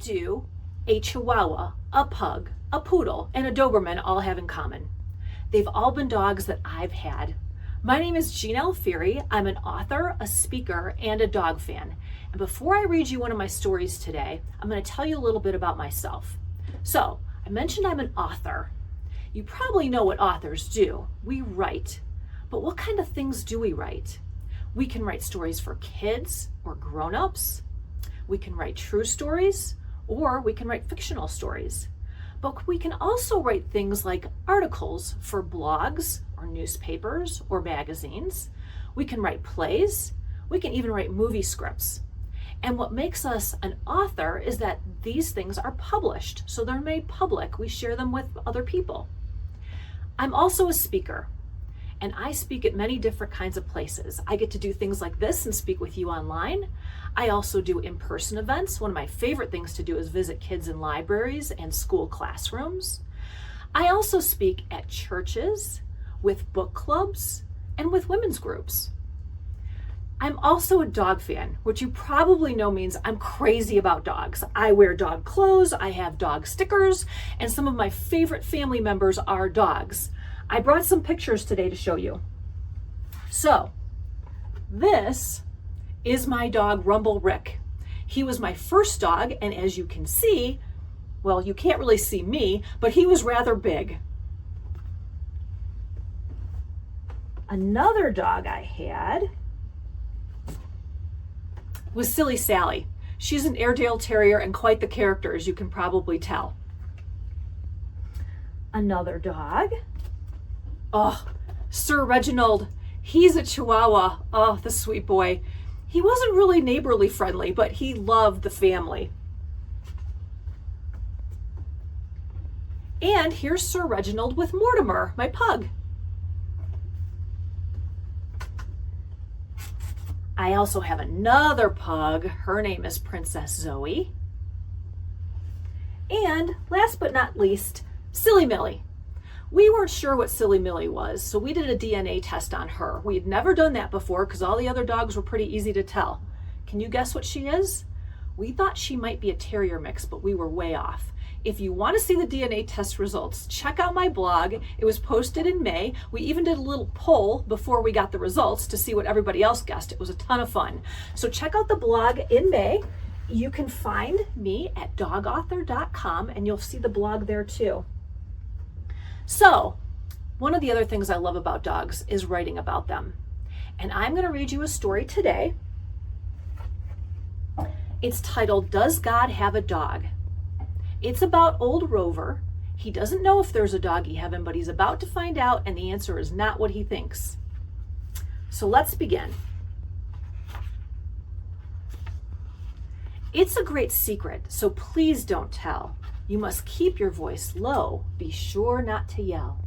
do a Chihuahua, a Pug, a Poodle, and a Doberman all have in common? They've all been dogs that I've had. My name is Jean Alfieri. I'm an author, a speaker, and a dog fan. And before I read you one of my stories today, I'm going to tell you a little bit about myself. So, I mentioned I'm an author. You probably know what authors do. We write. But what kind of things do we write? We can write stories for kids or grown-ups. We can write true stories, or we can write fictional stories. But we can also write things like articles for blogs or newspapers or magazines. We can write plays. We can even write movie scripts. And what makes us an author is that these things are published, so they're made public. We share them with other people. I'm also a speaker, and I speak at many different kinds of places. I get to do things like this and speak with you online. I also do in-person events. One of my favorite things to do is visit kids in libraries and school classrooms. I also speak at churches, with book clubs, and with women's groups. I'm also a dog fan, which you probably know means I'm crazy about dogs. I wear dog clothes, I have dog stickers, and some of my favorite family members are dogs. I brought some pictures today to show you. So, this is my dog, Rumble Rick. He was my first dog, and as you can see, well, you can't really see me, but he was rather big. Another dog I had was Silly Sally. She's an Airedale Terrier and quite the character, as you can probably tell. Another dog. Oh, Sir Reginald. He's a Chihuahua. Oh, the sweet boy. He wasn't really neighborly friendly, but he loved the family. And here's Sir Reginald with Mortimer, my pug. I also have another pug. Her name is Princess Zoe. And last but not least, Silly Millie. We weren't sure what Silly Millie was, so we did a DNA test on her. We had never done that before because all the other dogs were pretty easy to tell. Can you guess what she is? We thought she might be a terrier mix, but we were way off. If you want to see the DNA test results, check out my blog. It was posted in May. We even did a little poll before we got the results to see what everybody else guessed. It was a ton of fun. So check out the blog in May. You can find me at dogauthor.com and you'll see the blog there too. So, one of the other things I love about dogs is writing about them. And I'm going to read you a story today. It's titled, Does God Have a Dog? It's about old Rover. He doesn't know if there's a doggy heaven, but he's about to find out, and the answer is not what he thinks. So let's begin. It's a great secret, so please don't tell. You must keep your voice low. Be sure not to yell.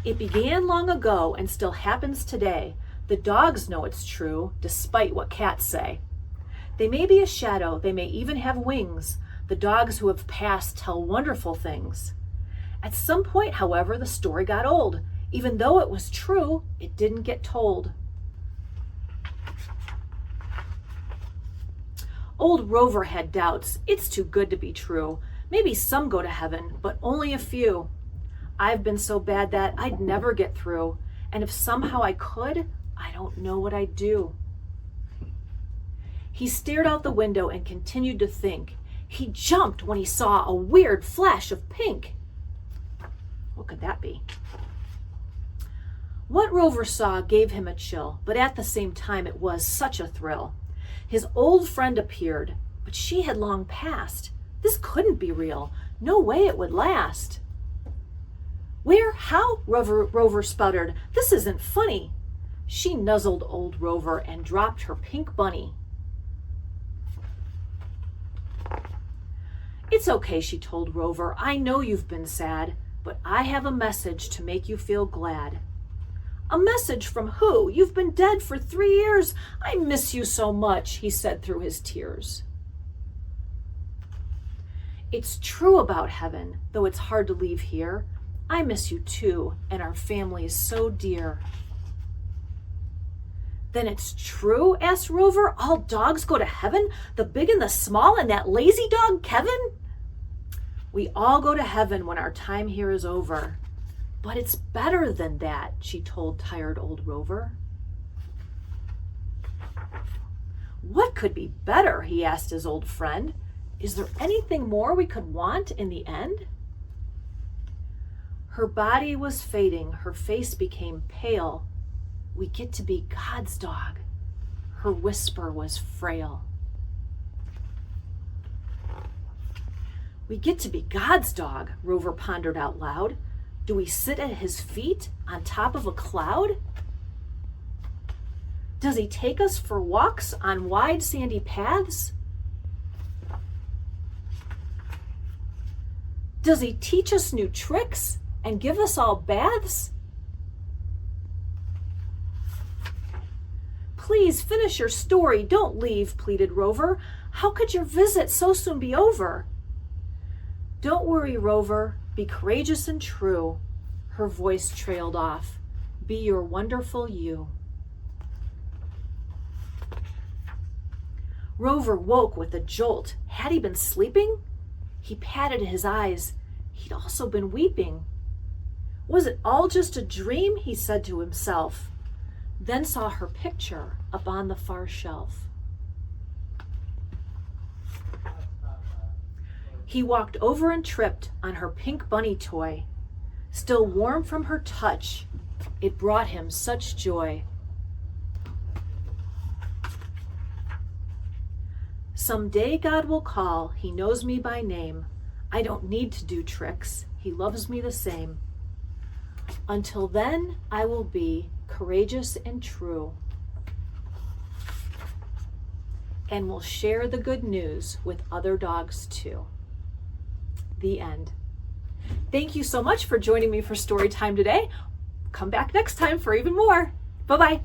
It began long ago and still happens today. The dogs know it's true, despite what cats say. They may be a shadow, they may even have wings. The dogs who have passed tell wonderful things. At some point, however, the story got old. Even though it was true, it didn't get told. Old Rover had doubts. It's too good to be true. Maybe some go to heaven, but only a few. I've been so bad that I'd never get through. And if somehow I could, I don't know what I'd do. He stared out the window and continued to think. He jumped when he saw a weird flash of pink. What could that be? What Rover saw gave him a chill, but at the same time it was such a thrill. His old friend appeared, but she had long passed. This couldn't be real. No way it would last. Where? How? Rover sputtered. This isn't funny. She nuzzled old Rover and dropped her pink bunny. It's okay, she told Rover. I know you've been sad, but I have a message to make you feel glad. A message from who? You've been dead for 3 years. I miss you so much, he said through his tears. It's true about heaven, though it's hard to leave here. I miss you too, and our family is so dear. Then it's true? Asked Rover. All dogs go to heaven? The big and the small and that lazy dog, Kevin? We all go to heaven when our time here is over. But it's better than that, she told tired old Rover. What could be better? He asked his old friend. Is there anything more we could want in the end? Her body was fading. Her face became pale. We get to be God's dog. Her whisper was frail. We get to be God's dog, Rover pondered out loud. Do we sit at his feet on top of a cloud? Does he take us for walks on wide sandy paths? Does he teach us new tricks and give us all baths? Please finish your story. Don't leave, pleaded Rover. How could your visit so soon be over? Don't worry, Rover. Be courageous and true. Her voice trailed off. Be your wonderful you. Rover woke with a jolt. Had he been sleeping? He patted his eyes. He'd also been weeping. Was it all just a dream? He said to himself, then saw her picture up on the far shelf. He walked over and tripped on her pink bunny toy. Still warm from her touch, it brought him such joy. Someday God will call, he knows me by name. I don't need to do tricks, he loves me the same. Until then, I will be courageous and true, and will share the good news with other dogs too. The end. Thank you so much for joining me for Storytime today. Come back next time for even more. Bye-bye.